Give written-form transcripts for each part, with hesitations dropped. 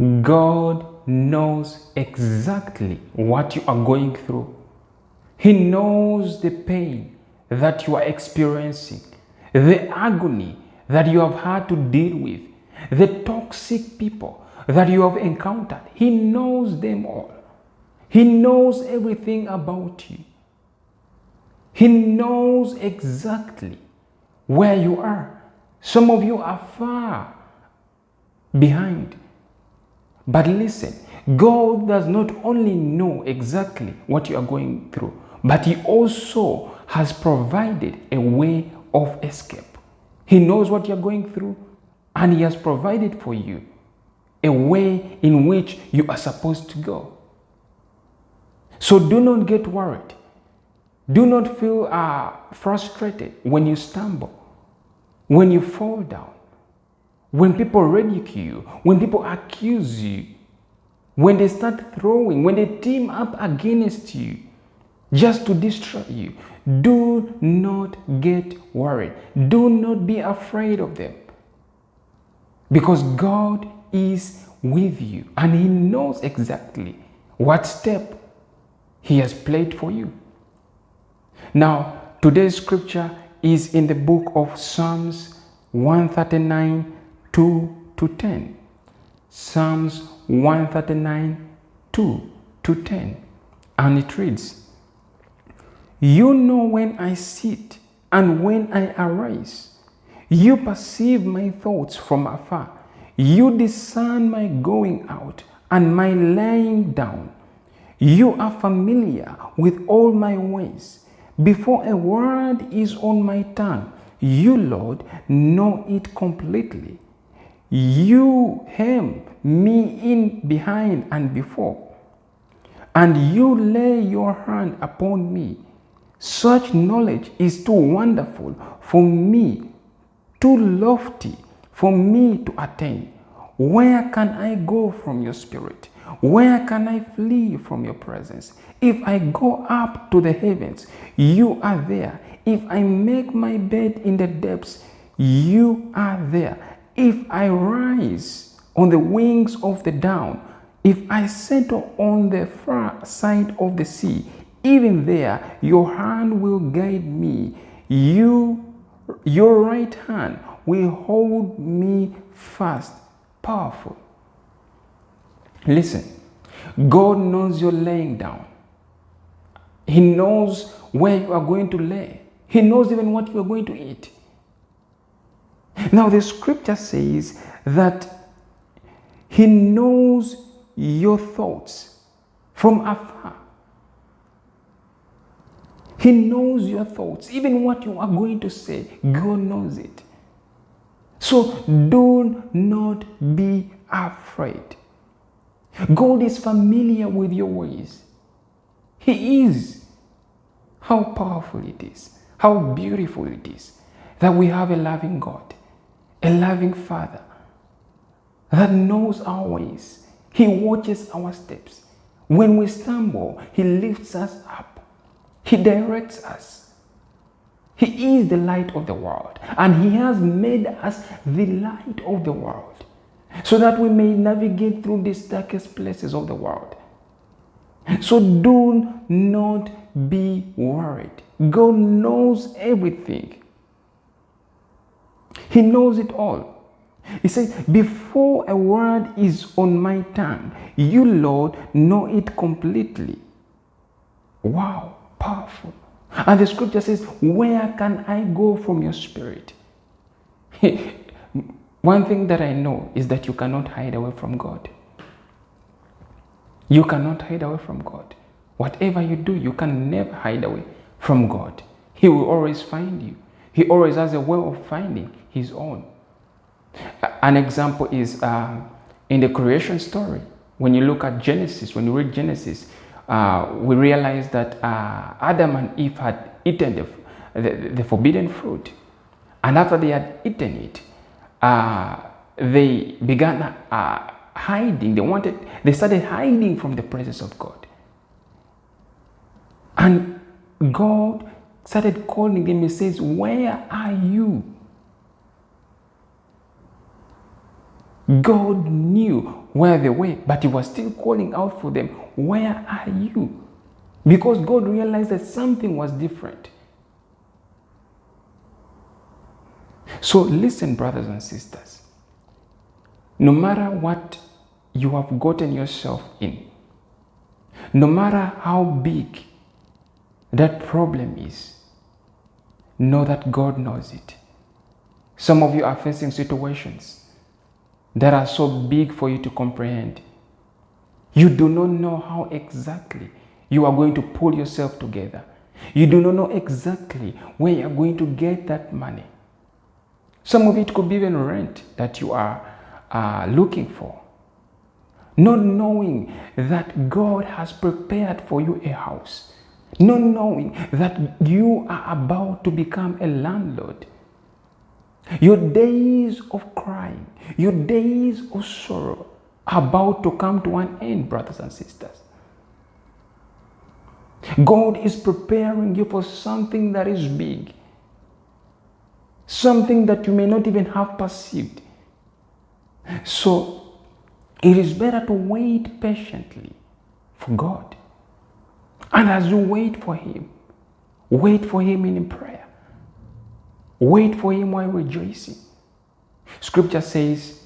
God knows exactly what you are going through. He knows the pain that you are experiencing, the agony that you have had to deal with, the toxic people that you have encountered. He knows them all. He knows everything about you. He knows exactly where you are. Some of you are far behind. But listen, God does not only know exactly what you are going through, but He also has provided a way of escape. He knows what you're going through, and He has provided for you a way in which you are supposed to go. So do not get worried. Do not feel frustrated when you stumble, when you fall down, when people ridicule you, when people accuse you, when they start throwing, when they team up against you just to destroy you. Do not get worried. Do not be afraid of them. Because God is with you and He knows exactly what step He has played for you. Now, today's scripture is in the book of Psalms 139, 2-10. Psalms 139, 2-10. And it reads, "You know when I sit and when I arise. You perceive my thoughts from afar. You discern my going out and my lying down. You are familiar with all my ways. Before a word is on my tongue, you, Lord, know it completely. You hem me in behind and before, and you lay your hand upon me. Such knowledge is too wonderful for me, too lofty for me to attain. Where can I go from your spirit? Where can I flee from your presence? If I go up to the heavens, you are there. If I make my bed in the depths, you are there. If I rise on the wings of the dawn, if I settle on the far side of the sea, even there your hand will guide me. Your right hand will hold me fast." Powerful. Listen, God knows you're laying down. He knows where you are going to lay. He knows even what you are going to eat. Now, the scripture says that He knows your thoughts from afar. He knows your thoughts. Even what you are going to say, God knows it. So do not be afraid. God is familiar with your ways. He is. How powerful it is. How beautiful it is that we have a loving God, a loving Father that knows our ways. He watches our steps. When we stumble, He lifts us up. He directs us. He is the light of the world, and He has made us the light of the world so that we may navigate through these darkest places of the world. So do not be worried. God knows everything. He knows it all. He says, before a word is on my tongue, you, Lord, know it completely. Wow, powerful. And the scripture says, where can I go from your spirit? One thing that I know is that you cannot hide away from God. You cannot hide away from God. Whatever you do, you can never hide away from God. He will always find you. He always has a way of finding His own. An example is in the creation story. When you look at Genesis, when you read Genesis, we realize that Adam and Eve had eaten the forbidden fruit. And after they had eaten it, they began hiding. They started hiding from the presence of God. And God started calling them. He says, where are you? God knew where they were, but he was still calling out for them, where are you? Because God realized that something was different. So listen, brothers and sisters, no matter what you have gotten yourself in, no matter how big that problem is, know that God knows it. Some of you are facing situations that are so big for you to comprehend. You do not know how exactly you are going to pull yourself together. You do not know exactly where you are going to get that money. Some of it could be even rent that you are looking for. Not knowing that God has prepared for you a house. Not knowing that you are about to become a landlord. Your days of crying, your days of sorrow are about to come to an end, brothers and sisters. God is preparing you for something that is big. Something that you may not even have perceived. So, it is better to wait patiently for God. And as you wait for Him in prayer. Wait for Him while rejoicing. Scripture says,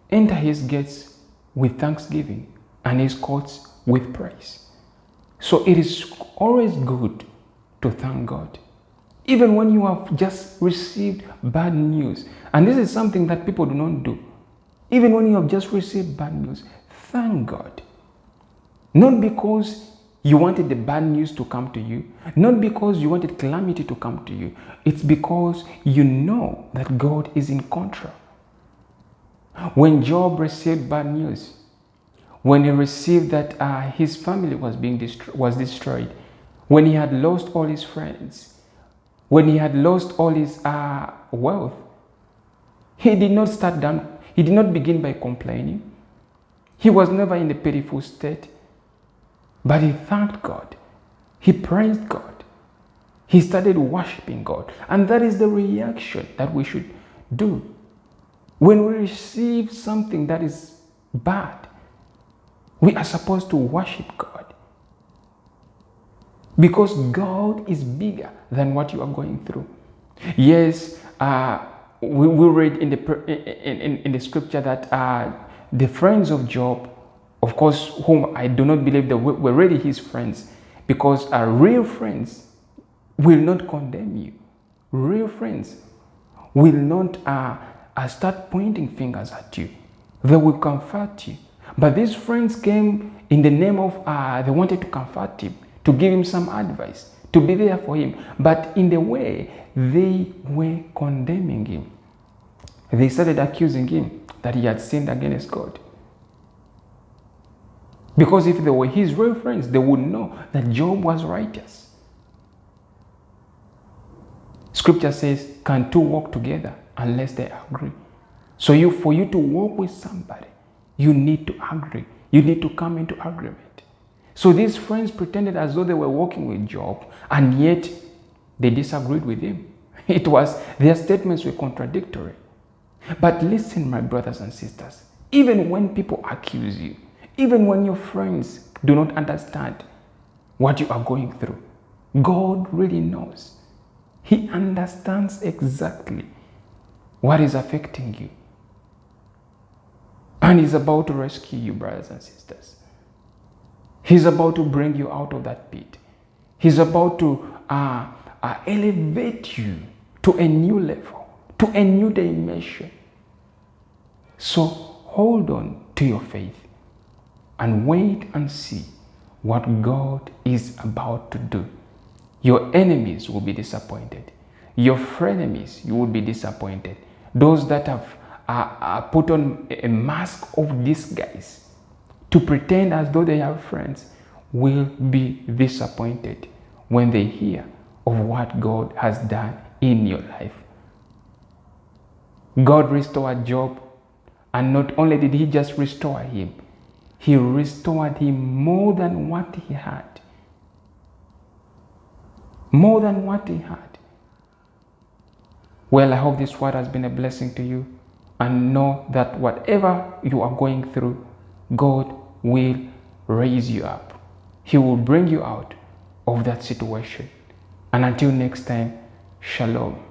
enter His gates with thanksgiving and His courts with praise. So it is always good to thank God. Even when you have just received bad news. And this is something that people do not do. Even when you have just received bad news, thank God. Not because you wanted the bad news to come to you, not because you wanted calamity to come to you. It's because you know that God is in control. When Job received bad news, when he received that his family was destroyed, when he had lost all his friends, when he had lost all his wealth, he did not start down. He did not begin by complaining. He was never in a pitiful state. But he thanked God. He praised God. He started worshiping God. And that is the reaction that we should do. When we receive something that is bad, we are supposed to worship God. Because God is bigger than what you are going through. Yes, we read in the scripture that the friends of Job, of course, whom I do not believe that were really his friends, because real friends will not condemn you. Real friends will not start pointing fingers at you. They will comfort you. But these friends came in the name of, they wanted to comfort him, to give him some advice, to be there for him. But in the way, they were condemning him. They started accusing him that he had sinned against God. Because if they were his real friends, they would know that Job was righteous. Scripture says, can two walk together unless they agree? So for you to walk with somebody, you need to agree. You need to come into agreement. So these friends pretended as though they were walking with Job, and yet they disagreed with him. Their statements were contradictory. But listen, my brothers and sisters, even when people accuse you, even when your friends do not understand what you are going through, God really knows. He understands exactly what is affecting you. And He's about to rescue you, brothers and sisters. He's about to bring you out of that pit. He's about to elevate you to a new level, to a new dimension. So hold on to your faith and wait and see what God is about to do. Your enemies will be disappointed. Your frenemies, you will be disappointed. Those that have put on a mask of disguise to pretend as though they are friends will be disappointed when they hear of what God has done in your life. God restored Job, and not only did He just restore him, He restored him more than what he had. More than what he had. Well, I hope this word has been a blessing to you. and know that whatever you are going through, God will raise you up. He will bring you out of that situation. And until next time, shalom.